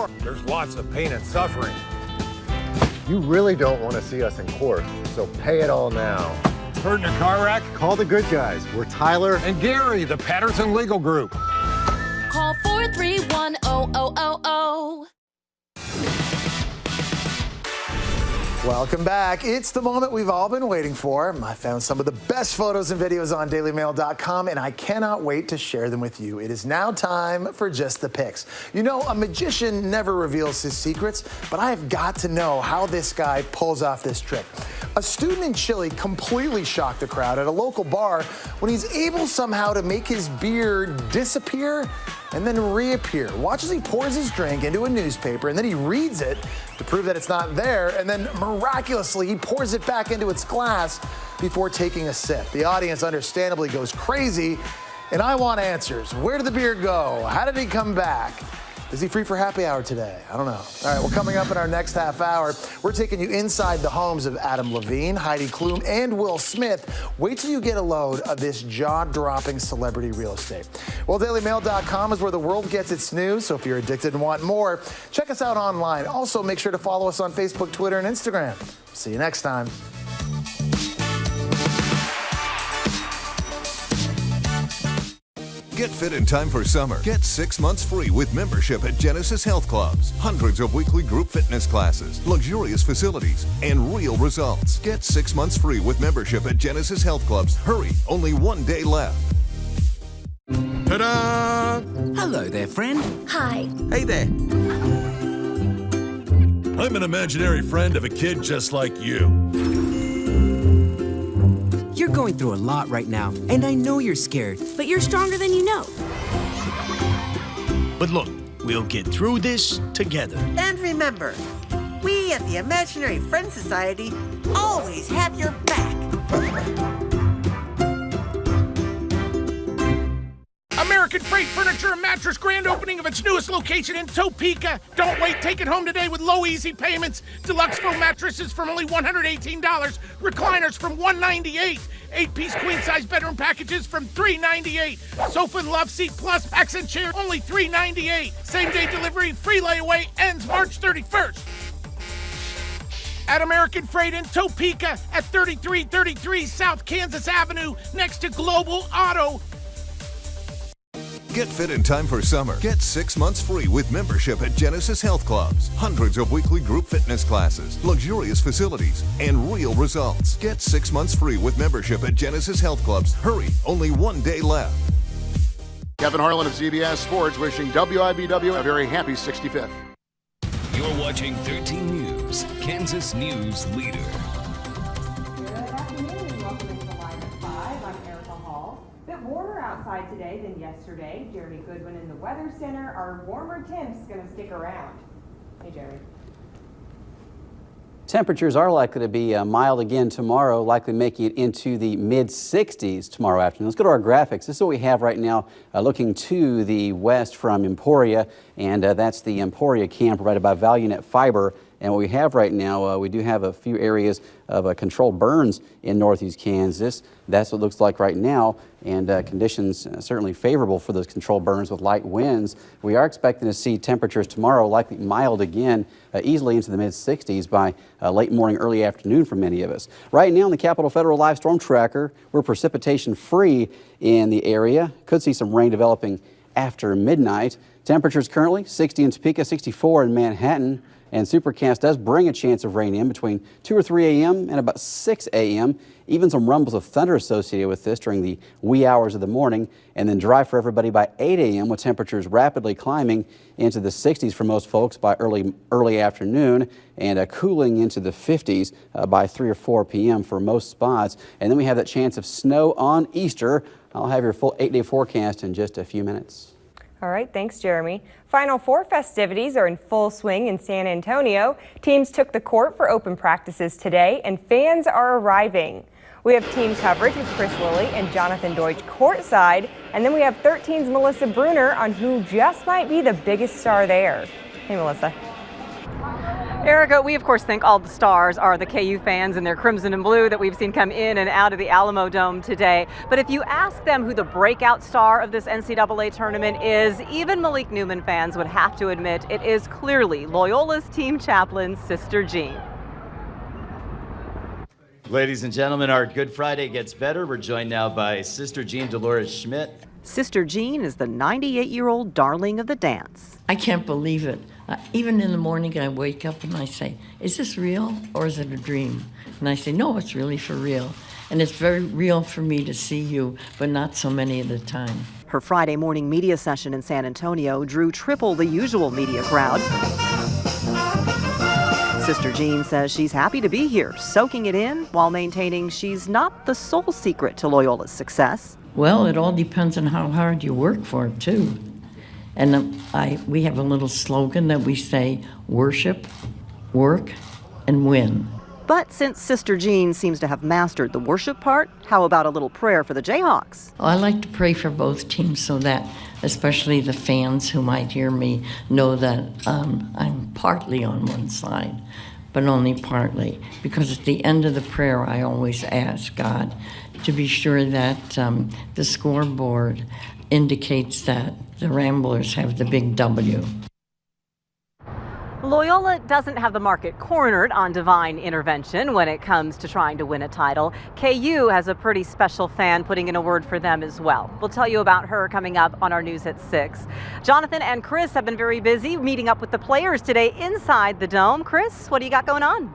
war. There's lots of pain and suffering. You really don't want to see us in court, so pay it all now. Hurt in a car wreck? Call the good guys. We're Tyler And Gary, the Patterson Legal Group. Call 431-0000. Welcome back. It's the moment we've all been waiting for. I found some of the best photos and videos on dailymail.com, and I cannot wait to share them with you. It is now time for Just the Pics. You know, a magician never reveals his secrets, but I have got to know how this guy pulls off this trick. A student in Chile completely shocked the crowd at a local bar when he's able somehow to make his beard disappear and then reappear. Watch as he pours his drink into a newspaper, and then he reads it to prove that it's not there, and then miraculously he pours it back into its glass before taking a sip. The audience understandably goes crazy, and I want answers. Where did the beard go? How did he come back? Is he free for happy hour today? I don't know. All right, well, coming up in our next half hour, we're taking you inside the homes of Adam Levine, Heidi Klum, and Will Smith. Wait till you get a load of this jaw-dropping celebrity real estate. Well, dailymail.com is where the world gets its news, so if you're addicted and want more, check us out online. Also, make sure to follow us on Facebook, Twitter, and Instagram. See you next time. Get fit in time for summer. Get 6 months free with membership at Genesis Health Clubs. Hundreds of weekly group fitness classes, luxurious facilities, and real results. Get 6 months free with membership at Genesis Health Clubs. Hurry, only 1 day left. Ta-da! Hello there, friend. Hi. Hey there. I'm an imaginary friend of a kid just like you. You're going through a lot right now, and I know you're scared. But you're stronger than you know. But look, we'll get through this together. And remember, we at the Imaginary Friend Society always have your back. American Freight Furniture and Mattress grand opening of its newest location in Topeka. Don't wait, take it home today with low, easy payments. Deluxe foam mattresses from only $118. Recliners from $198. 8-piece queen-size bedroom packages from $398. Sofa and Love Seat Plus accent chair only $398. Same-day delivery, free layaway, ends March 31st. At American Freight in Topeka at 3333 South Kansas Avenue next to Global Auto. Get fit in time for summer. Get 6 months free with membership at Genesis Health Clubs. Hundreds of weekly group fitness classes, luxurious facilities, and real results. Get 6 months free with membership at Genesis Health Clubs. Hurry, only 1 day left. Kevin Harlan of CBS Sports wishing WIBW a very happy 65th. You're watching 13 News, Kansas News Leader. Warmer outside today than yesterday. Jeremy Goodwin in the Weather Center. Our warmer temps going to stick around. Hey, Jeremy. Temperatures are likely to be mild again tomorrow, likely making it into the mid-60s tomorrow afternoon. Let's go to our graphics. This is what we have right now looking to the west from Emporia, and that's the Emporia cam provided by ValueNet Fiber. And what we have right now, we do have a few areas of controlled burns in northeast Kansas. That's what it looks like right now, and conditions certainly favorable for those controlled burns with light winds. We are expecting to see temperatures tomorrow likely mild again, easily into the mid-60s by late morning, early afternoon for many of us. Right now in the Capital Federal Live Storm Tracker, we're precipitation free in the area. Could see some rain developing after midnight. Temperatures currently 60 in Topeka, 64 in Manhattan. And Supercast does bring a chance of rain in between 2 or 3 a.m. and about 6 a.m. Even some rumbles of thunder associated with this during the wee hours of the morning, and then dry for everybody by 8 a.m. with temperatures rapidly climbing into the 60s for most folks by early afternoon, and cooling into the 50s by 3 or 4 p.m. for most spots. And then we have that chance of snow on Easter. I'll have your full 8-day forecast in just a few minutes. All right, thanks, Jeremy. Final Four festivities are in full swing in San Antonio. Teams took the court for open practices today, and fans are arriving. We have team coverage with Chris Lilly and Jonathan Deutsch courtside, and then we have 13's Melissa Bruner on who just might be the biggest star there. Hey, Melissa. Erica, we of course think all the stars are the KU fans in their crimson and blue that we've seen come in and out of the Alamo Dome today. But if you ask them who the breakout star of this NCAA tournament is, even Malik Newman fans would have to admit it is clearly Loyola's team chaplain, Sister Jean. Ladies and gentlemen, our Good Friday gets better. We're joined now by Sister Jean Dolores Schmidt. Sister Jean is the 98-year-old darling of the dance. I can't believe it. Even in the morning, I wake up and I say, is this real or is it a dream? And I say, no, it's really for real. And it's very real for me to see you, but not so many at a time. Her Friday morning media session in San Antonio drew triple the usual media crowd. Sister Jean says she's happy to be here, soaking it in while maintaining she's not the sole secret to Loyola's success. Well, it all depends on how hard you work for it, too. And we have a little slogan that we say, worship, work, and win. But since Sister Jean seems to have mastered the worship part, how about a little prayer for the Jayhawks? I like to pray for both teams so that especially the fans who might hear me know that I'm partly on one side, but only partly. Because at the end of the prayer, I always ask God to be sure that the scoreboard indicates that the Ramblers have the big W. Loyola doesn't have the market cornered on divine intervention when it comes to trying to win a title. KU has a pretty special fan putting in a word for them as well. We'll tell you about her coming up on our news at 6. Jonathan and Chris have been very busy meeting up with the players today inside the Dome. Chris, what do you got going on?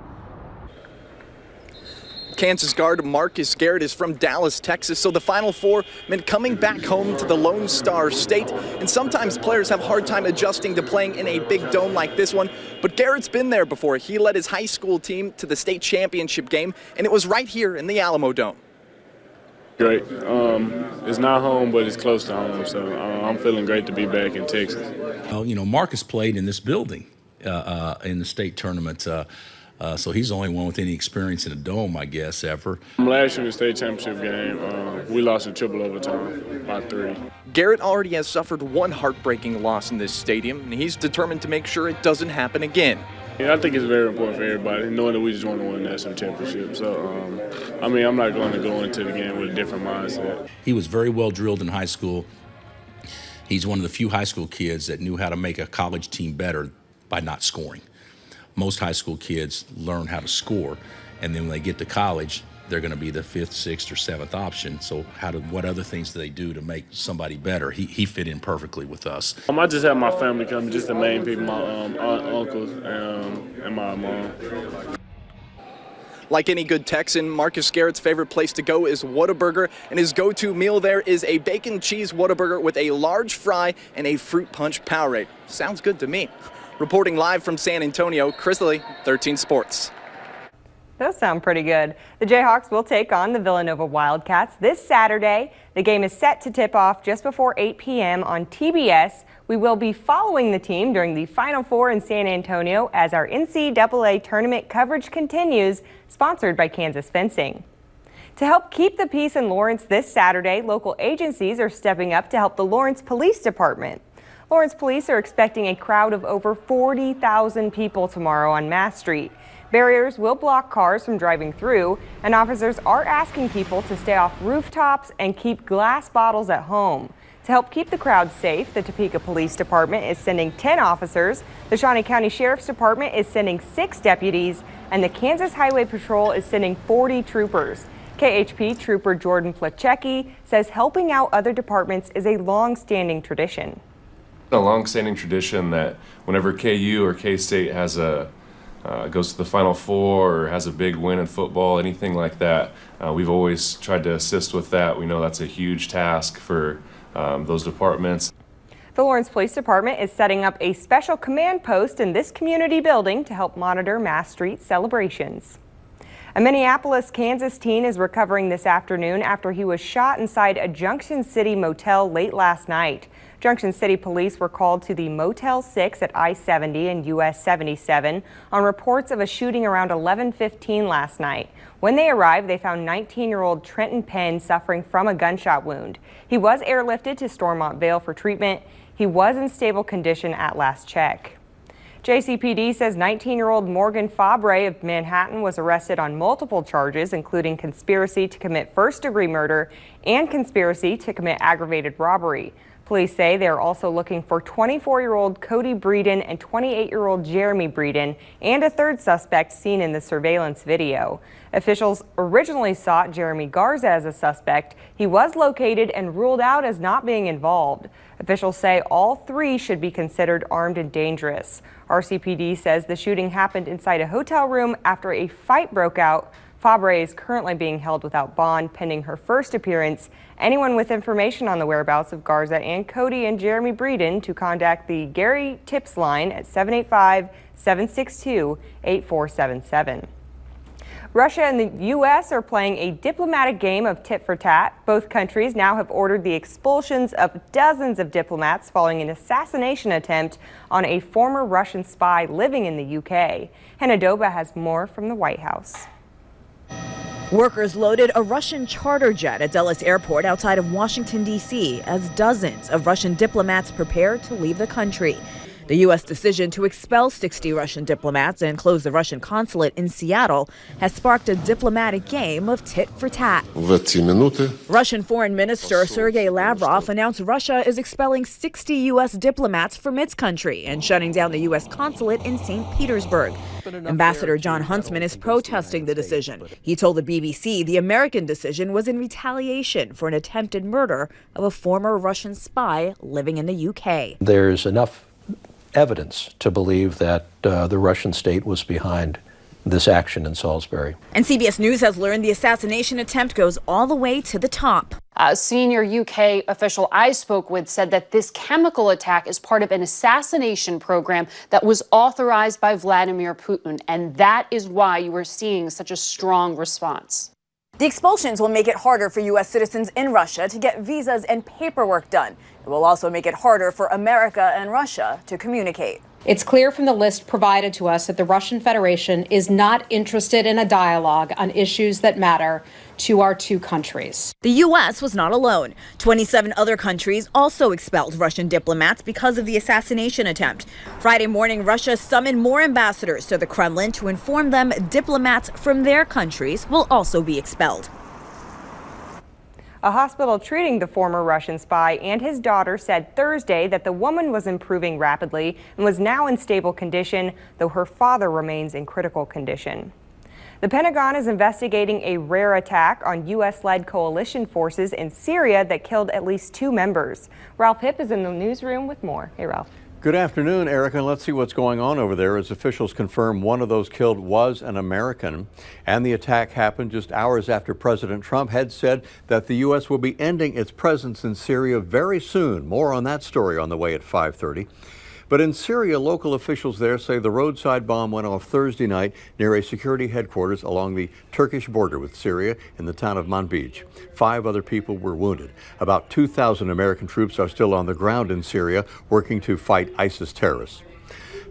Kansas guard Marcus Garrett is from Dallas, Texas, so the Final Four meant coming back home to the Lone Star State. And sometimes players have a hard time adjusting to playing in a big dome like this one, but Garrett's been there before. He led his high school team to the state championship game, and it was right here in the Alamo Dome. Great. It's not home, but it's close to home, so I'm feeling great to be back in Texas. Well, you know, Marcus played in this building in the state tournament. So he's the only one with any experience in a dome, I guess, ever. Last year in the state championship game, we lost in triple overtime by 3. Garrett already has suffered one heartbreaking loss in this stadium, and he's determined to make sure it doesn't happen again. Yeah, I think it's very important for everybody, knowing that we just want to win a national championship. So, I'm not going to go into the game with a different mindset. He was very well drilled in high school. He's one of the few high school kids that knew how to make a college team better by not scoring. Most high school kids learn how to score, and then when they get to college, they're going to be the 5th, 6th, or 7th option. So what other things do they do to make somebody better? He fit in perfectly with us. I just have my family come, just the main people, my aunt, uncles, and my mom. Like any good Texan, Marcus Garrett's favorite place to go is Whataburger, and his go-to meal there is a bacon cheese Whataburger with a large fry and a fruit punch Powerade. Sounds good to me. Reporting live from San Antonio, Chris Lilly, 13 Sports. Those sound pretty good. The Jayhawks will take on the Villanova Wildcats this Saturday. The game is set to tip off just before 8 p.m. on TBS. We will be following the team during the Final Four in San Antonio as our NCAA tournament coverage continues, sponsored by Kansas Fencing. To help keep the peace in Lawrence this Saturday, local agencies are stepping up to help the Lawrence Police Department. Lawrence police are expecting a crowd of over 40,000 people tomorrow on Mass Street. Barriers will block cars from driving through, and officers are asking people to stay off rooftops and keep glass bottles at home. To help keep the crowd safe, the Topeka Police Department is sending 10 officers, the Shawnee County Sheriff's Department is sending 6 deputies, and the Kansas Highway Patrol is sending 40 troopers. KHP Trooper Jordan Plachecki says helping out other departments is a long-standing tradition. A long-standing tradition that whenever KU or K-State has goes to the Final Four or has a big win in football, anything like that, we've always tried to assist with that. We know that's a huge task for those departments. The Lawrence Police Department is setting up a special command post in this community building to help monitor Mass Street celebrations. A Minneapolis, Kansas teen is recovering this afternoon after he was shot inside a Junction City motel late last night. Junction City police were called to the Motel 6 at I-70 and US 77 on reports of a shooting around 11:15 last night. When they arrived, they found 19-year-old Trenton Penn suffering from a gunshot wound. He was airlifted to Stormont Vail for treatment. He was in stable condition at last check. JCPD says 19-year-old Morgan Fabre of Manhattan was arrested on multiple charges, including conspiracy to commit first-degree murder and conspiracy to commit aggravated robbery. Police say they are also looking for 24-year-old Cody Breeden and 28-year-old Jeremy Breeden and a third suspect seen in the surveillance video. Officials originally sought Jeremy Garza as a suspect. He was located and ruled out as not being involved. Officials say all three should be considered armed and dangerous. RCPD says the shooting happened inside a hotel room after a fight broke out. Fabre is currently being held without bond pending her first appearance. Anyone with information on the whereabouts of Garza and Cody and Jeremy Breeden to contact the Gary Tips line at 785-762-8477. Russia and the U.S. are playing a diplomatic game of tit for tat. Both countries now have ordered the expulsions of dozens of diplomats following an assassination attempt on a former Russian spy living in the U.K. Hannah Doba has more from the White House. Workers loaded a Russian charter jet at Dulles Airport outside of Washington, D.C. as dozens of Russian diplomats prepare to leave the country. The U.S. decision to expel 60 Russian diplomats and close the Russian consulate in Seattle has sparked a diplomatic game of tit for tat. Russian Foreign Minister Sergei Lavrov announced Russia is expelling 60 U.S. diplomats from its country and shutting down the U.S. consulate in St. Petersburg. Ambassador John Huntsman is protesting the decision. He told the BBC the American decision was in retaliation for an attempted murder of a former Russian spy living in the U.K. There's enough evidence to believe that the Russian state was behind this action in Salisbury. And CBS News has learned the assassination attempt goes all the way to the top. A senior UK official I spoke with said that this chemical attack is part of an assassination program that was authorized by Vladimir Putin, and that is why you are seeing such a strong response. The expulsions will make it harder for U.S. citizens in Russia to get visas and paperwork done. It will also make it harder for America and Russia to communicate. It's clear from the list provided to us that the Russian Federation is not interested in a dialogue on issues that matter to our two countries. The U.S. was not alone. 27 other countries also expelled Russian diplomats because of the assassination attempt. Friday morning, Russia summoned more ambassadors to the Kremlin to inform them diplomats from their countries will also be expelled. A hospital treating the former Russian spy and his daughter said Thursday that the woman was improving rapidly and was now in stable condition, though her father remains in critical condition. The Pentagon is investigating a rare attack on U.S.-led coalition forces in Syria that killed at least 2 members. Ralph Hipp is in the newsroom with more. Hey, Ralph. Good afternoon, Erica. Let's see what's going on over there as officials confirm one of those killed was an American. And the attack happened just hours after President Trump had said that the U.S. will be ending its presence in Syria very soon. More on that story on the way at 5:30. But in Syria, local officials there say the roadside bomb went off Thursday night near a security headquarters along the Turkish border with Syria in the town of Manbij. 5 other people were wounded. About 2,000 American troops are still on the ground in Syria working to fight ISIS terrorists.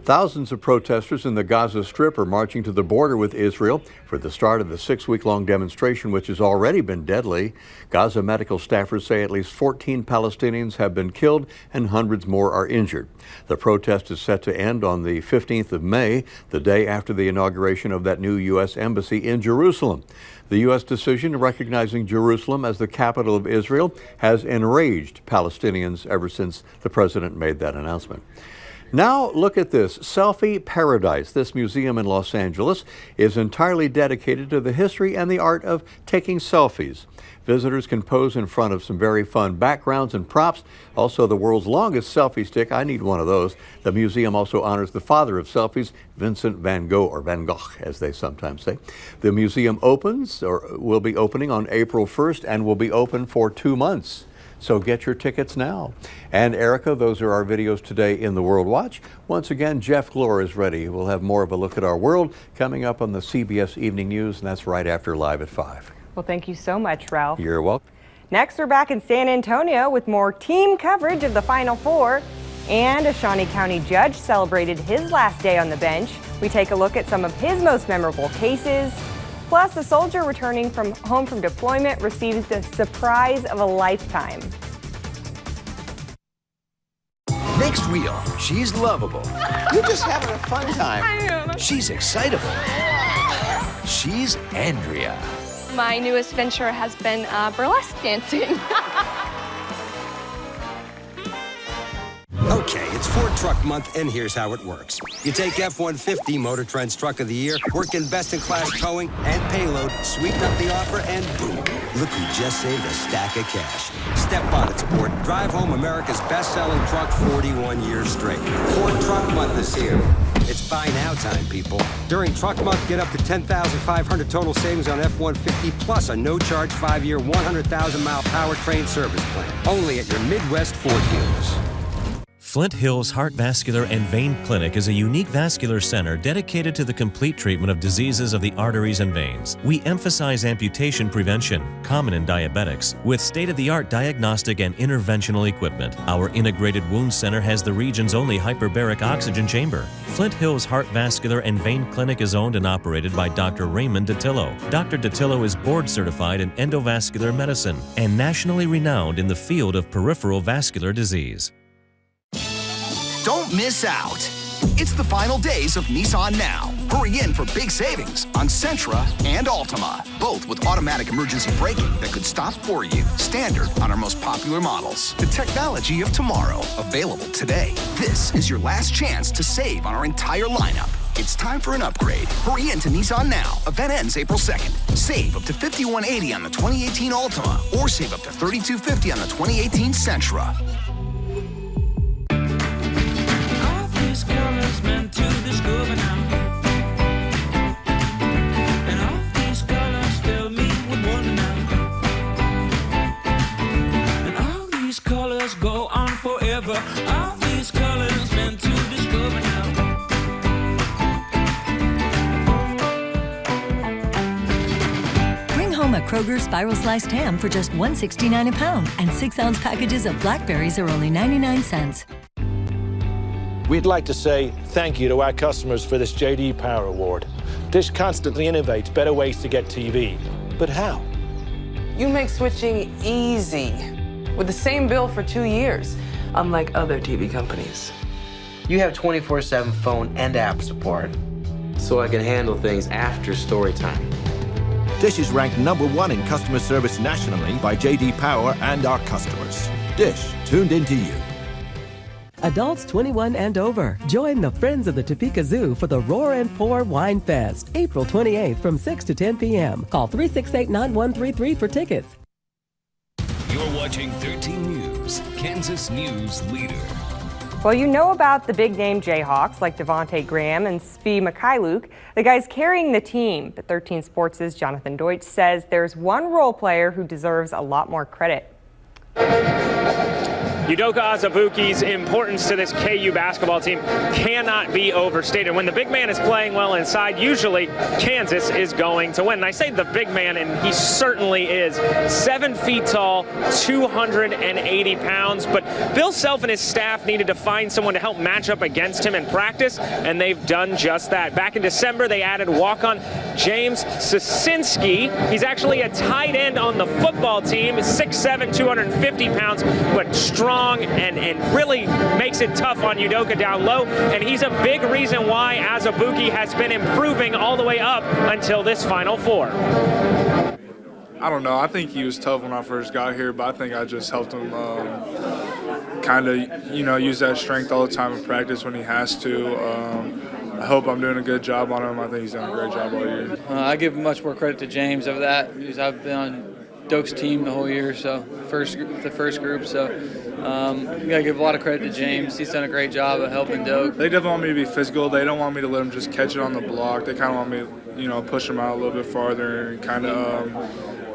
Thousands of protesters in the Gaza Strip are marching to the border with Israel for the start of the 6-week-long demonstration, which has already been deadly. Gaza medical staffers say at least 14 Palestinians have been killed and hundreds more are injured. The protest is set to end on the 15th of May, the day after the inauguration of that new U.S. embassy in Jerusalem. The U.S. decision recognizing Jerusalem as the capital of Israel has enraged Palestinians ever since the president made that announcement. Now look at this. Selfie Paradise. This museum in Los Angeles is entirely dedicated to the history and the art of taking selfies. Visitors can pose in front of some very fun backgrounds and props. Also, the world's longest selfie stick. I need one of those. The museum also honors the father of selfies, Vincent van Gogh, or Van Gogh, as they sometimes say. The museum opens, or will be opening on April 1st, and will be open for 2 months. So get your tickets now. And Erica, those are our videos today in the World Watch. Once again, Jeff Glor is ready. We'll have more of a look at our world coming up on the CBS Evening News, and that's right after Live at 5. Well, thank you so much, Ralph. You're welcome. Next, we're back in San Antonio with more team coverage of the Final Four. And a Shawnee County judge celebrated his last day on the bench. We take a look at some of his most memorable cases. Plus, a soldier returning home from deployment receives the surprise of a lifetime. The next wheel. She's lovable. You're just having a fun time. I am. She's excitable. She's Andrea. My newest venture has been burlesque dancing. Okay, it's Ford Truck Month, and here's how it works. You take F-150, Motor Trend's Truck of the Year, work in best-in-class towing and payload, sweeten up the offer, and boom, look who just saved a stack of cash. Step on it, sport. Drive home America's best-selling truck 41 years straight. Ford Truck Month is here. It's buy now time, people. During Truck Month, get up to $10,500 total savings on F-150 plus a no-charge 5-year, 100,000-mile powertrain service plan. Only at your Midwest Ford dealers. Flint Hills Heart Vascular and Vein Clinic is a unique vascular center dedicated to the complete treatment of diseases of the arteries and veins. We emphasize amputation prevention, common in diabetics, with state-of-the-art diagnostic and interventional equipment. Our integrated wound center has the region's only hyperbaric oxygen chamber. Flint Hills Heart Vascular and Vein Clinic is owned and operated by Dr. Raymond Datillo. Dr. Datillo is board-certified in endovascular medicine and nationally renowned in the field of peripheral vascular disease. Don't miss out. It's the final days of Nissan Now. Hurry in for big savings on Sentra and Altima, both with automatic emergency braking that could stop for you, standard on our most popular models. The technology of tomorrow, available today. This is your last chance to save on our entire lineup. It's time for an upgrade. Hurry in to Nissan Now. Event ends April 2nd. Save up to $5,180 on the 2018 Altima, or save up to $3,250 on the 2018 Sentra. Colors meant to discover now, and all these colors fill me with wonder now, and all these colors go on forever. All these colors meant to discover now. Bring home a Kroger Spiral Sliced Ham for just $1.69 a pound, and 6-ounce packages of blackberries are only 99 cents. We'd like to say thank you to our customers for this J.D. Power Award. Dish constantly innovates better ways to get TV. But how? You make switching easy with the same bill for 2 years, unlike other TV companies. You have 24/7 phone and app support, so I can handle things after story time. Dish is ranked #1 in customer service nationally by J.D. Power and our customers. Dish, tuned into you. Adults 21 and over, join the Friends of the Topeka Zoo for the Roar and Pour Wine Fest, April 28th from 6 to 10 p.m. Call 368-9133 for tickets. You're watching 13 News, Kansas News Leader. Well, you know about the big-name Jayhawks like Devontae Graham and Svi Mikhailuk, the guys carrying the team. But 13 Sports' Jonathan Deutsch says there's one role player who deserves a lot more credit. Udoka Azubuike's importance to this KU basketball team cannot be overstated. When the big man is playing well inside, usually Kansas is going to win. And I say the big man, and he certainly is. 7 feet tall, 280 pounds. But Bill Self and his staff needed to find someone to help match up against him in practice, and they've done just that. Back in December, they added walk-on James Sosinski. He's actually a tight end on the football team, 6'7", 250 pounds, but strong and really makes it tough on Udoka down low. And he's a big reason why Azubuike has been improving all the way up until this Final Four. I don't know. I think he was tough when I first got here, but I think I just helped him kind of, use that strength all the time in practice when he has to. I hope I'm doing a good job on him. I think he's done a great job all year. I give much more credit to James of that, because I've been on Doak's team the whole year, so the first group. So you gotta give a lot of credit to James. He's done a great job of helping Doak. They definitely want me to be physical. They don't want me to let him just catch it on the block. They kind of want me to, push him out a little bit farther and kind of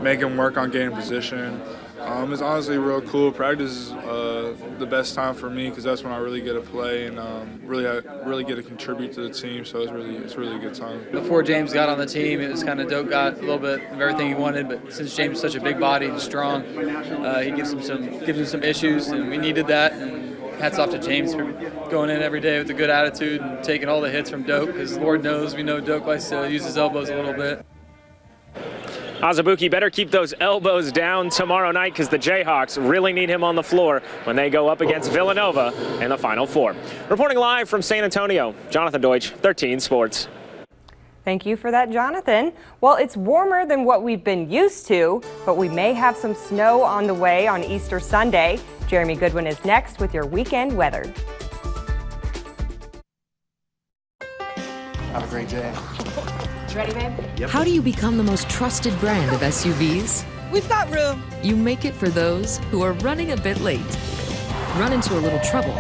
make him work on getting position. It's honestly real cool. Practice is the best time for me because that's when I really get to play and really get to contribute to the team. So it's really a good time. Before James got on the team, it was kind of Doak got a little bit of everything he wanted. But since James is such a big body and strong, he gives him some issues, and we needed that. And hats off to James for going in every day with a good attitude and taking all the hits from Doak, because Lord knows we know Doak likes to use his elbows a little bit. Azubuike better keep those elbows down tomorrow night because the Jayhawks really need him on the floor when they go up against Villanova in the Final Four. Reporting live from San Antonio, Jonathan Deutsch, 13 Sports. Thank you for that, Jonathan. Well, it's warmer than what we've been used to, but we may have some snow on the way on Easter Sunday. Jeremy Goodwin is next with your weekend weather. Have a great day. Ready, babe? Yep. How do you become the most trusted brand of SUVs? We've got room. You make it for those who are running a bit late, run into a little trouble,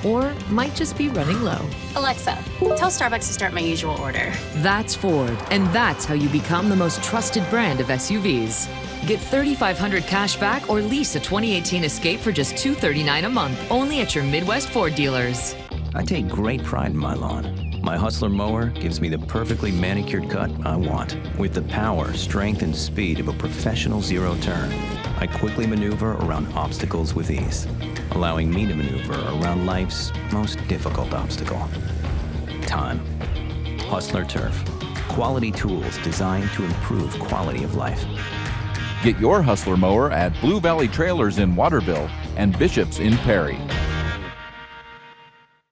or might just be running low. Alexa, tell Starbucks to start my usual order. That's Ford, and that's how you become the most trusted brand of SUVs. Get $3,500 cash back or lease a 2018 Escape for just $239 a month, only at your Midwest Ford dealers. I take great pride in my lawn. My Hustler mower gives me the perfectly manicured cut I want, with the power, strength, and speed of a professional zero turn. I quickly maneuver around obstacles with ease, allowing me to maneuver around life's most difficult obstacle: time. Hustler Turf. Quality tools designed to improve quality of life. Get your Hustler mower at Blue Valley Trailers in Waterville and Bishop's in Perry.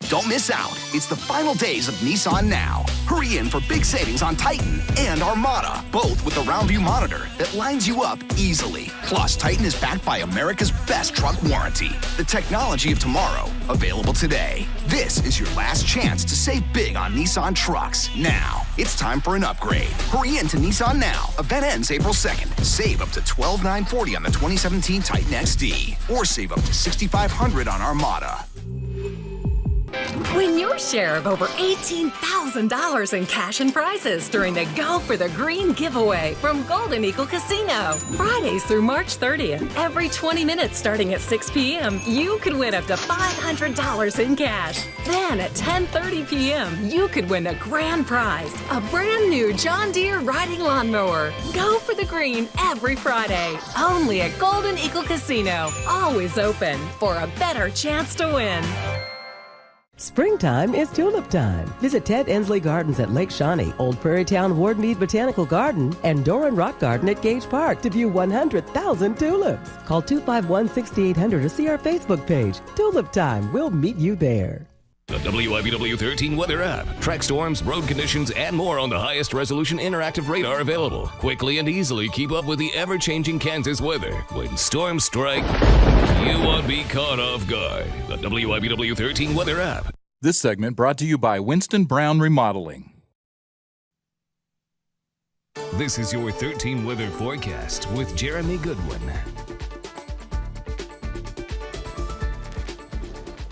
Don't miss out. It's the final days of Nissan Now. Hurry in for big savings on Titan and Armada, both with a round view monitor that lines you up easily. Plus, Titan is backed by America's best truck warranty. The technology of tomorrow, available today. This is your last chance to save big on Nissan trucks. Now, it's time for an upgrade. Hurry in to Nissan Now. Event ends April 2nd. Save up to $12,940 on the 2017 Titan XD, or save up to $6,500 on Armada. Win your share of over $18,000 in cash and prizes during the Go for the Green giveaway from Golden Eagle Casino. Fridays through March 30th. Every 20 minutes starting at 6 p.m., you could win up to $500 in cash. Then at 10:30 p.m., you could win a grand prize, a brand new John Deere riding lawnmower. Go for the Green every Friday. Only at Golden Eagle Casino. Always open for a better chance to win. Springtime is tulip time. Visit Ted Ensley Gardens at Lake Shawnee, Old Prairie Town Ward Mead Botanical Garden, and Doran Rock Garden at Gage Park to view 100,000 tulips. Call 251-6800 to see our Facebook page. Tulip Time. We'll meet you there. The WIBW 13 weather app. Track storms, road conditions, and more on the highest resolution interactive radar available. Quickly and easily keep up with the ever-changing Kansas weather. When storms strike, you won't be caught off guard. The WIBW 13 weather app. This segment brought to you by Winston Brown Remodeling. This is your 13 weather forecast with Jeremy Goodwin.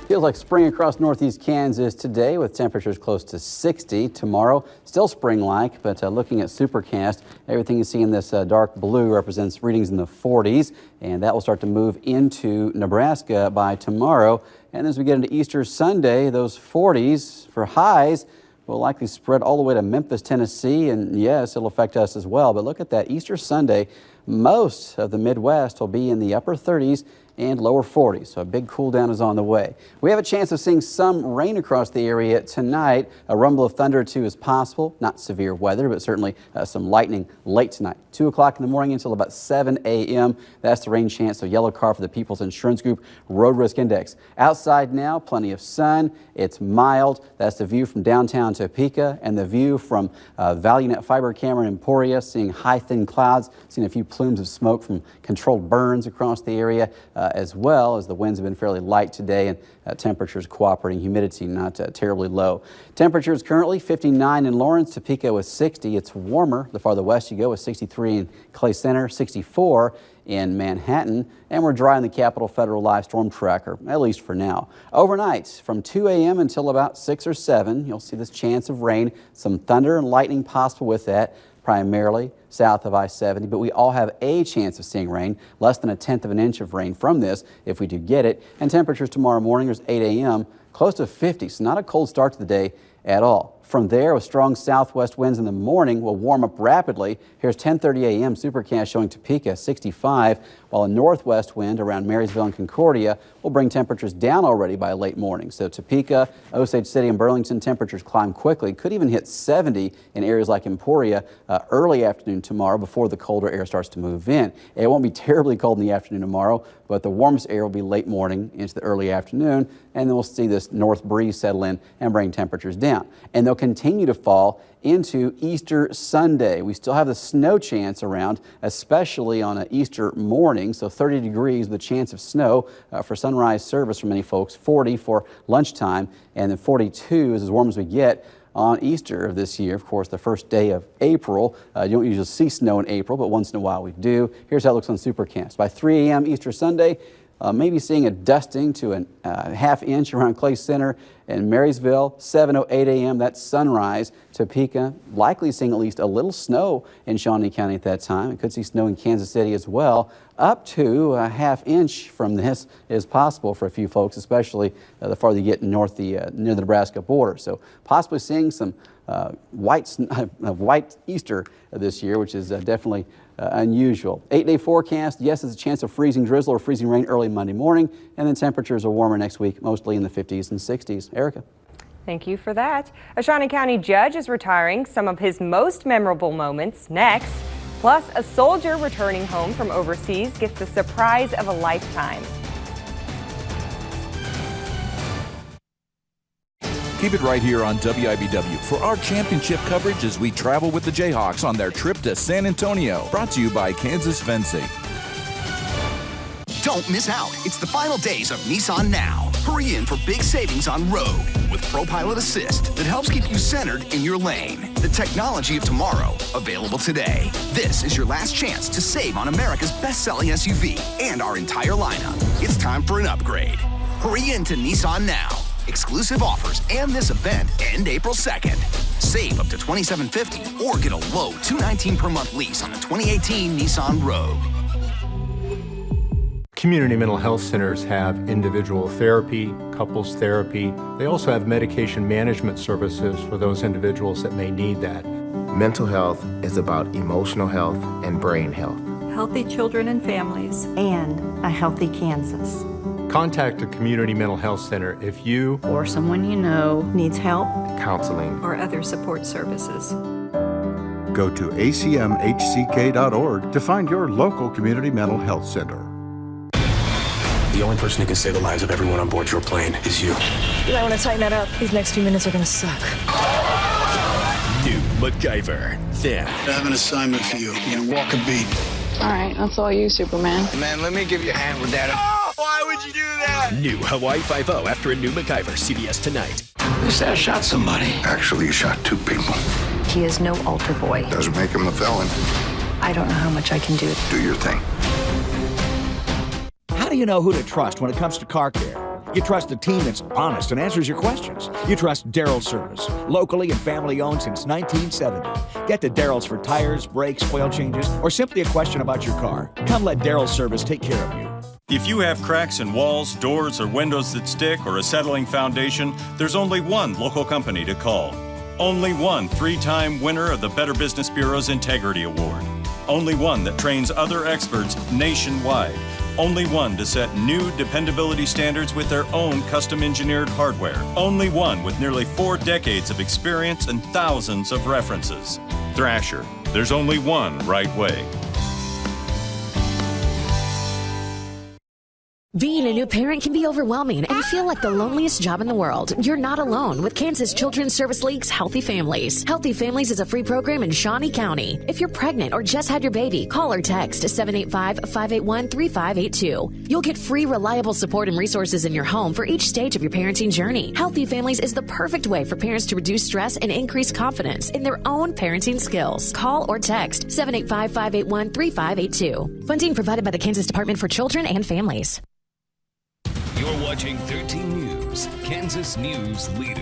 Feels like spring across northeast Kansas today with temperatures close to 60. Tomorrow, still spring-like, but looking at Supercast, everything you see in this dark blue represents readings in the 40s, and that will start to move into Nebraska by tomorrow. And as we get into Easter Sunday, those 40s for highs will likely spread all the way to Memphis, Tennessee, and yes, it'll affect us as well. But look at that, Easter Sunday, most of the Midwest will be in the upper 30s and lower 40s, so a big cool down is on the way. We have a chance of seeing some rain across the area tonight. A rumble of thunder or two is possible. Not severe weather, but certainly some lightning late tonight. 2 o'clock in the morning until about 7 a.m. That's the rain chance, so yellow car for the People's Insurance Group Road Risk Index. Outside now, plenty of sun. It's mild. That's the view from downtown Topeka, and the view from ValueNet Fiber Camera in Emporia, seeing high thin clouds, seeing a few plumes of smoke from controlled burns across the area, as well as the winds have been fairly light today, and temperatures cooperating, humidity not terribly low. Temperatures currently 59 in Lawrence, Topeka with 60. It's warmer the farther west you go with 63 in Clay Center, 64 in Manhattan, and we're dry in the Capital Federal Live Storm Tracker, at least for now. Overnight, from 2 a.m. until about 6 or 7, you'll see this chance of rain, some thunder and lightning possible with that, primarily south of I-70, but we all have a chance of seeing rain, less than 1/10 of an inch of rain from this if we do get it. And temperatures tomorrow morning is 8 a.m., close to 50, so not a cold start to the day at all. From there, with strong southwest winds in the morning, will warm up rapidly. Here's 10:30 a.m. Supercast showing Topeka 65, while a northwest wind around Marysville and Concordia will bring temperatures down already by late morning. So Topeka, Osage City, and Burlington temperatures climb quickly. Could even hit 70 in areas like Emporia early afternoon tomorrow before the colder air starts to move in. It won't be terribly cold in the afternoon tomorrow, but the warmest air will be late morning into the early afternoon, and then we'll see this north breeze settle in and bring temperatures down. And they'll continue to fall into Easter Sunday. We still have the snow chance around, especially on an Easter morning, so 30 degrees with a chance of snow for sunrise service for many folks, 40 for lunchtime, and then 42 is as warm as we get on Easter of this year. Of course, the first day of April. You don't usually see snow in April, but once in a while we do. Here's how it looks on Supercast. By 3 a.m. Easter Sunday, maybe seeing a dusting to a half inch around Clay Center in Marysville. 7:08 a.m. that's sunrise. Topeka, likely seeing at least a little snow in Shawnee County at that time. It could see snow in Kansas City as well. Up to a half inch from this is possible for a few folks, especially the farther you get north near the Nebraska border. So possibly seeing some white Easter this year, which is definitely unusual. 8-day forecast. Yes, there's a chance of freezing drizzle or freezing rain early Monday morning, and then temperatures are warmer next week, mostly in the 50s and 60s. Erica. Thank you for that. A Shawnee County judge is retiring. Some of his most memorable moments next. Plus, a soldier returning home from overseas gets the surprise of a lifetime. Keep it right here on WIBW for our championship coverage as we travel with the Jayhawks on their trip to San Antonio. Brought to you by Kansas Fencing. Don't miss out. It's the final days of Nissan Now. Hurry in for big savings on road with ProPilot Assist that helps keep you centered in your lane. The technology of tomorrow, available today. This is your last chance to save on America's best-selling SUV and our entire lineup. It's time for an upgrade. Hurry in to Nissan Now. Exclusive offers and this event end April 2nd. Save up to $2,750 or get a low $219 per month lease on the 2018 Nissan Rogue. Community mental health centers have individual therapy, couples therapy. They also have medication management services for those individuals that may need that. Mental health is about emotional health and brain health. Healthy children and families. And a healthy Kansas. Contact a community mental health center if you or someone you know needs help, counseling, or other support services. Go to acmhck.org to find your local community mental health center. The only person who can save the lives of everyone on board your plane is you. You might want to tighten that up. These next few minutes are going to suck. New MacGyver. Then I have an assignment for you. You can walk a beat. All right, that's all you, Superman. Man, let me give you a hand with that. Why would you do that? New Hawaii Five-0 after a new MacGyver. CBS tonight. You said I shot somebody. Actually, you shot two people. He is no altar boy. Doesn't make him a felon. I don't know how much I can do. Do your thing. How do you know who to trust when it comes to car care? You trust a team that's honest and answers your questions. You trust Darrell's Service, locally and family-owned since 1970. Get to Darrell's for tires, brakes, oil changes, or simply a question about your car. Come let Darrell's Service take care of you. If you have cracks in walls, doors, or windows that stick, or a settling foundation, there's only one local company to call. Only one 3-time winner of the Better Business Bureau's Integrity Award. Only one that trains other experts nationwide. Only one to set new dependability standards with their own custom-engineered hardware. Only one with nearly 4 decades of experience and thousands of references. Thrasher. There's only one right way. Being a new parent can be overwhelming and feel like the loneliest job in the world. You're not alone with Kansas Children's Service League's Healthy Families. Healthy Families is a free program in Shawnee County. If you're pregnant or just had your baby, call or text 785-581-3582. You'll get free, reliable support and resources in your home for each stage of your parenting journey. Healthy Families is the perfect way for parents to reduce stress and increase confidence in their own parenting skills. Call or text 785-581-3582. Funding provided by the Kansas Department for Children and Families. You're watching 13 News, Kansas News Leader.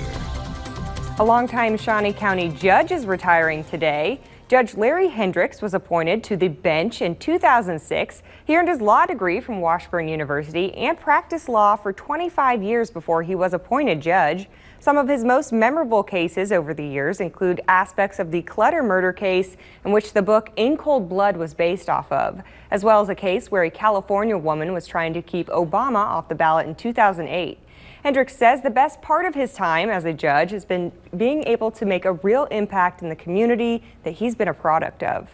A longtime Shawnee County judge is retiring today. Judge Larry Hendricks was appointed to the bench in 2006. He earned his law degree from Washburn University and practiced law for 25 years before he was appointed judge. Some of his most memorable cases over the years include aspects of the Clutter murder case, in which the book In Cold Blood was based off of, as well as a case where a California woman was trying to keep Obama off the ballot in 2008. Hendricks says the best part of his time as a judge has been being able to make a real impact in the community that he's been a product of.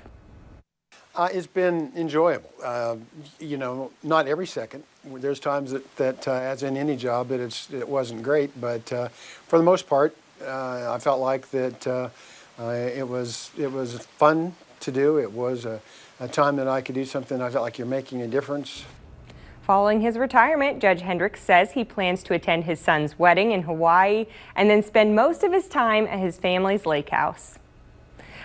It's been enjoyable. Not every second. There's times that as in any job, it wasn't great, but for the most part, I felt like that it was fun to do. It was a time that I could do something I felt like you're making a difference. Following his retirement, Judge Hendricks says he plans to attend his son's wedding in Hawaii and then spend most of his time at his family's lake house.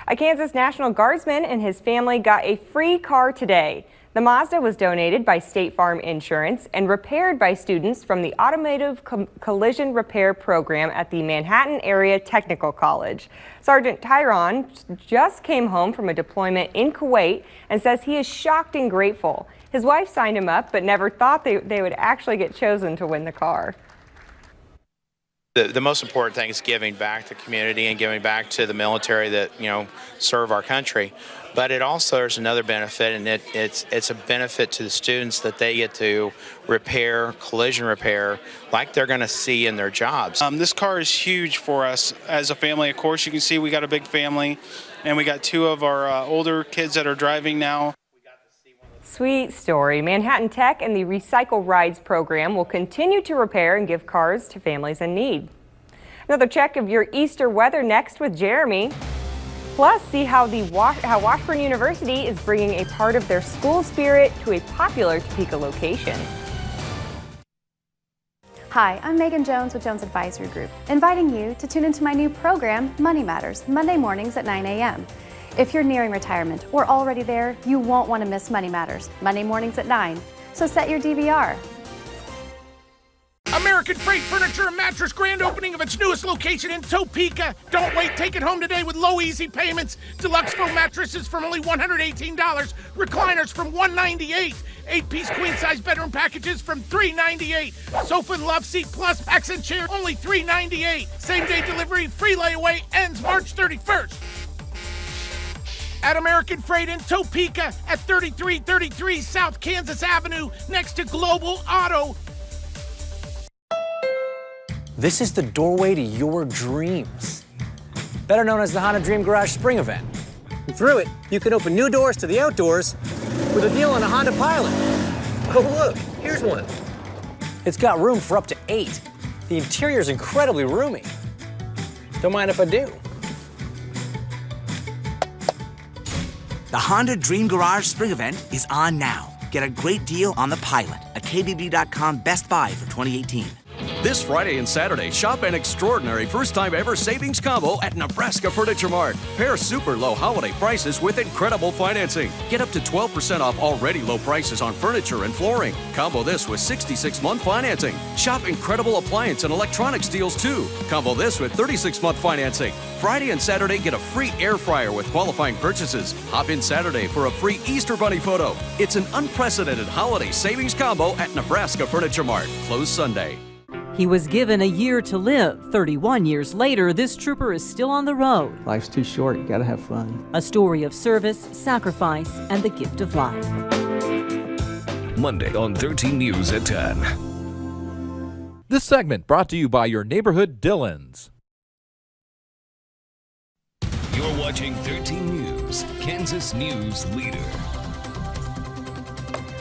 A Kansas National Guardsman and his family got a free car today. The Mazda was donated by State Farm Insurance and repaired by students from the Automotive Collision Repair Program at the Manhattan Area Technical College. Sergeant Tyron just came home from a deployment in Kuwait and says he is shocked and grateful. His wife signed him up, but never thought they would actually get chosen to win the car. The most important thing is giving back to the community and giving back to the military that, serve our country. But it also, there's another benefit, and it's a benefit to the students that they get to repair, collision repair, like they're going to see in their jobs. This car is huge for us as a family. Of course, you can see we got a big family, and we got two of our older kids that are driving now. Sweet story. Manhattan Tech and the Recycle Rides program will continue to repair and give cars to families in need. Another check of your Easter weather next with Jeremy. Plus, see how Washburn University is bringing a part of their school spirit to a popular Topeka location. Hi, I'm Megan Jones with Jones Advisory Group, inviting you to tune into my new program, Money Matters, Monday mornings at 9 a.m. If you're nearing retirement or already there, you won't want to miss Money Matters, Monday mornings at 9. So set your DVR. American Freight Furniture and Mattress grand opening of its newest location in Topeka. Don't wait, take it home today with low, easy payments. Deluxe foam mattresses from only $118. Recliners from $198. 8-piece queen-size bedroom packages from $398. Sofa and Love Seat Plus accent chair only $398. Same-day delivery, free layaway, ends March 31st. At American Freight in Topeka at 3333 South Kansas Avenue next to Global Auto. This is the doorway to your dreams. Better known as the Honda Dream Garage Spring Event. And through it, you can open new doors to the outdoors with a deal on a Honda Pilot. Oh look, here's one. It's got room for up to 8. The interior is incredibly roomy. Don't mind if I do. The Honda Dream Garage Spring Event is on now. Get a great deal on the Pilot, a KBB.com Best Buy for 2018. This Friday and Saturday, shop an extraordinary first-time ever savings combo at Nebraska Furniture Mart. Pair super low holiday prices with incredible financing. Get up to 12% off already low prices on furniture and flooring. Combo this with 66-month financing. Shop incredible appliance and electronics deals too. Combo this with 36-month financing. Friday and Saturday, get a free air fryer with qualifying purchases. Hop in Saturday for a free Easter Bunny photo. It's an unprecedented holiday savings combo at Nebraska Furniture Mart. Closed Sunday. He was given a year to live. 31 years later, this trooper is still on the road. Life's too short. You gotta have fun. A story of service, sacrifice, and the gift of life. Monday on 13 News at 10. This segment brought to you by your neighborhood Dillons. You're watching 13 News, Kansas News Leader.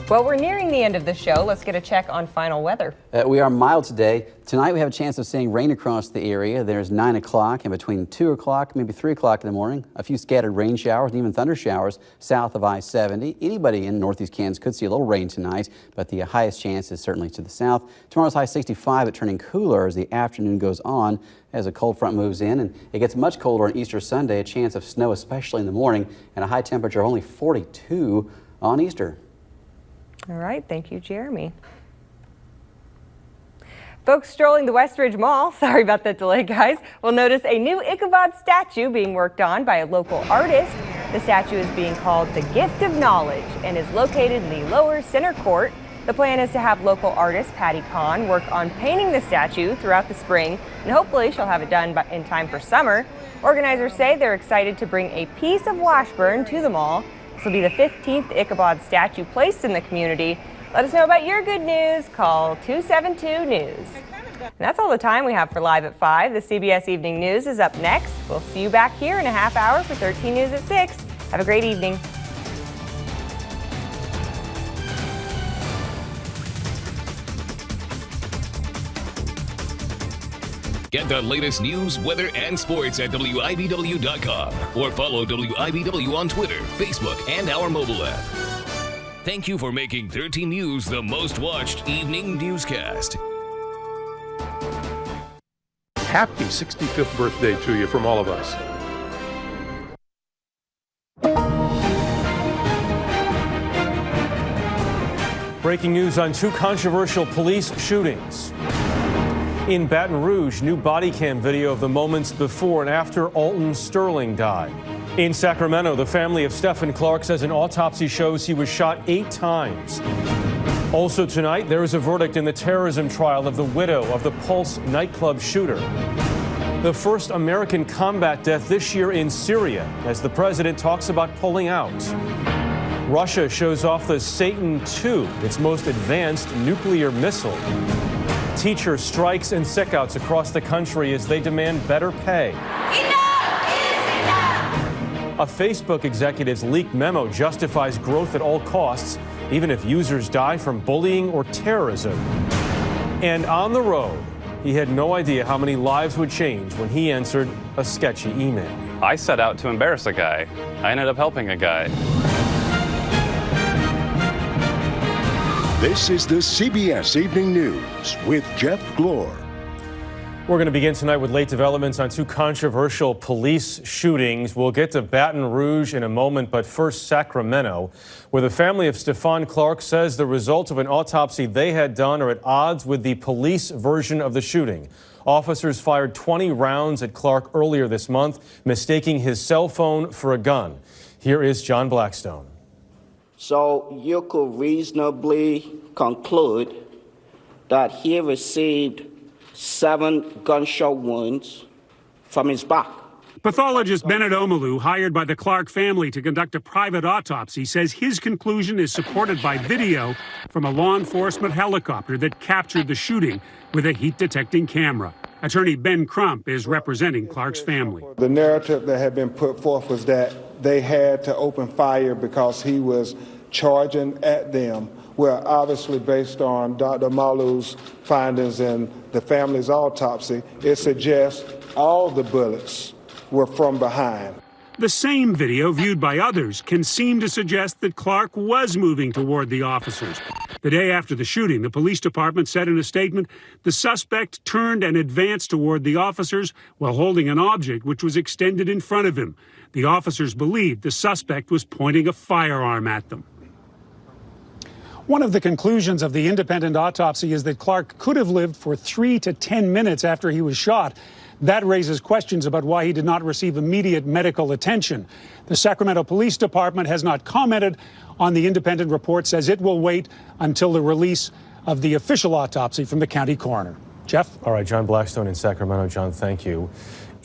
Well, we're nearing the end of the show. Let's get a check on final weather. We are mild today. Tonight we have a chance of seeing rain across the area. There's 9 o'clock and between 2 o'clock, maybe 3 o'clock in the morning, a few scattered rain showers and even thunder showers south of I-70. Anybody in northeast Kansas could see a little rain tonight, but the highest chance is certainly to the south. Tomorrow's high 65, but turning cooler as the afternoon goes on as a cold front moves in, and it gets much colder on Easter Sunday, a chance of snow especially in the morning, and a high temperature of only 42 on Easter. All right, thank you, Jeremy. Folks strolling the Westridge Mall, sorry about that delay, guys, will notice a new Ichabod statue being worked on by a local artist. The statue is being called the Gift of Knowledge and is located in the lower center court. The plan is to have local artist Patty Kahn work on painting the statue throughout the spring, and hopefully she'll have it done in time for summer. Organizers say they're excited to bring a piece of Washburn to the mall. This will be the 15th Ichabod statue placed in the community. Let us know about your good news. Call 272 News. And that's all the time we have for Live at 5. The CBS Evening News is up next. We'll see you back here in a half hour for 13 News at 6. Have a great evening. Get the latest news, weather, and sports at WIBW.com or follow WIBW on Twitter, Facebook, and our mobile app. Thank you for making 13 News the most watched evening newscast. Happy 65th birthday to you from all of us. Breaking news on 2 controversial police shootings. In Baton Rouge, new body cam video of the moments before and after Alton Sterling died. In Sacramento, the family of Stephen Clark says an autopsy shows he was shot 8 times. Also tonight, there is a verdict in the terrorism trial of the widow of the Pulse nightclub shooter. The first American combat death this year in Syria as the president talks about pulling out. Russia shows off the Satan II, its most advanced nuclear missile. Teacher strikes and sickouts across the country as they demand better pay. A Facebook executive's leaked memo justifies growth at all costs, even if users die from bullying or terrorism. And on the road, he had no idea how many lives would change when he answered a sketchy email. I set out to embarrass a guy. I ended up helping a guy. This is the CBS Evening News with Jeff Glor. We're going to begin tonight with late developments on 2 controversial police shootings. We'll get to Baton Rouge in a moment, but first Sacramento, where the family of Stephon Clark says the results of an autopsy they had done are at odds with the police version of the shooting. Officers fired 20 rounds at Clark earlier this month, mistaking his cell phone for a gun. Here is John Blackstone. So you could reasonably conclude that he received 7 gunshot wounds from his back. Pathologist Bennett Omalu, hired by the Clark family to conduct a private autopsy, says his conclusion is supported by video from a law enforcement helicopter that captured the shooting with a heat-detecting camera. Attorney Ben Crump is representing Clark's family. The narrative that had been put forth was that they had to open fire because he was charging at them. Well, obviously, based on Dr. Malu's findings in the family's autopsy, it suggests all the bullets were from behind. The same video, viewed by others, can seem to suggest that Clark was moving toward the officers. The day after the shooting, the police department said in a statement, the suspect turned and advanced toward the officers while holding an object which was extended in front of him. The officers believed the suspect was pointing a firearm at them. One of the conclusions of the independent autopsy is that Clark could have lived for 3 to 10 minutes after he was shot. That raises questions about why he did not receive immediate medical attention. The Sacramento Police Department has not commented on the independent report, says it will wait until the release of the official autopsy from the county coroner. Jeff? All right, John Blackstone in Sacramento. John, thank you.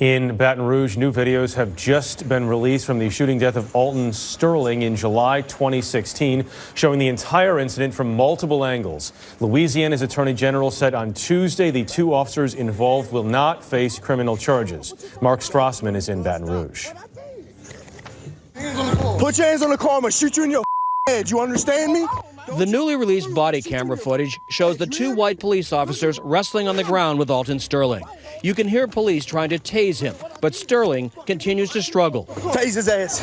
In Baton Rouge, new videos have just been released from the shooting death of Alton Sterling in July 2016, showing the entire incident from multiple angles. Louisiana's Attorney General said on Tuesday the 2 officers involved will not face criminal charges. Mark Strassman is in Baton Rouge. Put your hands on the car, I'm gonna shoot you in your head. You understand me? The newly released body camera footage shows the 2 white police officers wrestling on the ground with Alton Sterling. You can hear police trying to tase him, but Sterling continues to struggle. Tase his ass.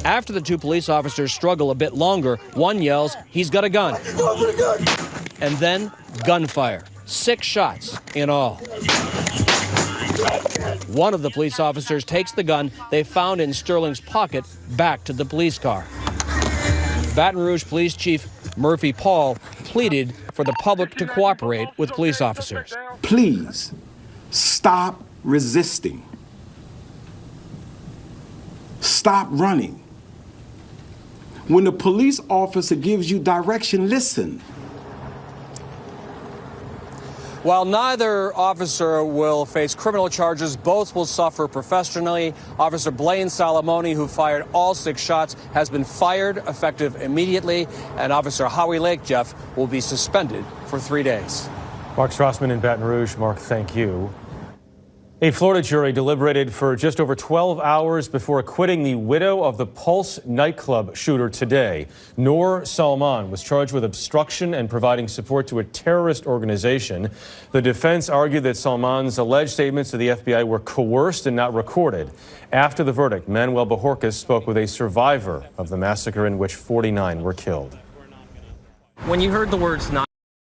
After the 2 police officers struggle a bit longer, one yells, "He's got a gun." And then gunfire. 6 shots in all. One of the police officers takes the gun they found in Sterling's pocket back to the police car. Baton Rouge Police Chief Murphy Paul pleaded for the public to cooperate with police officers. Please stop resisting. stop running. When the police officer gives you direction, listen. While neither officer will face criminal charges, both will suffer professionally. Officer Blaine Salamone, who fired all 6 shots, has been fired effective immediately, and Officer Howie Lake, Jeff, will be suspended for 3 days. Mark Strassman in Baton Rouge. Mark, thank you. A Florida jury deliberated for just over 12 hours before acquitting the widow of the Pulse nightclub shooter today. Noor Salman was charged with obstruction and providing support to a terrorist organization. The defense argued that Salman's alleged statements to the FBI were coerced and not recorded. After the verdict, Manuel Bajorquez spoke with a survivor of the massacre in which 49 were killed. When you heard the words not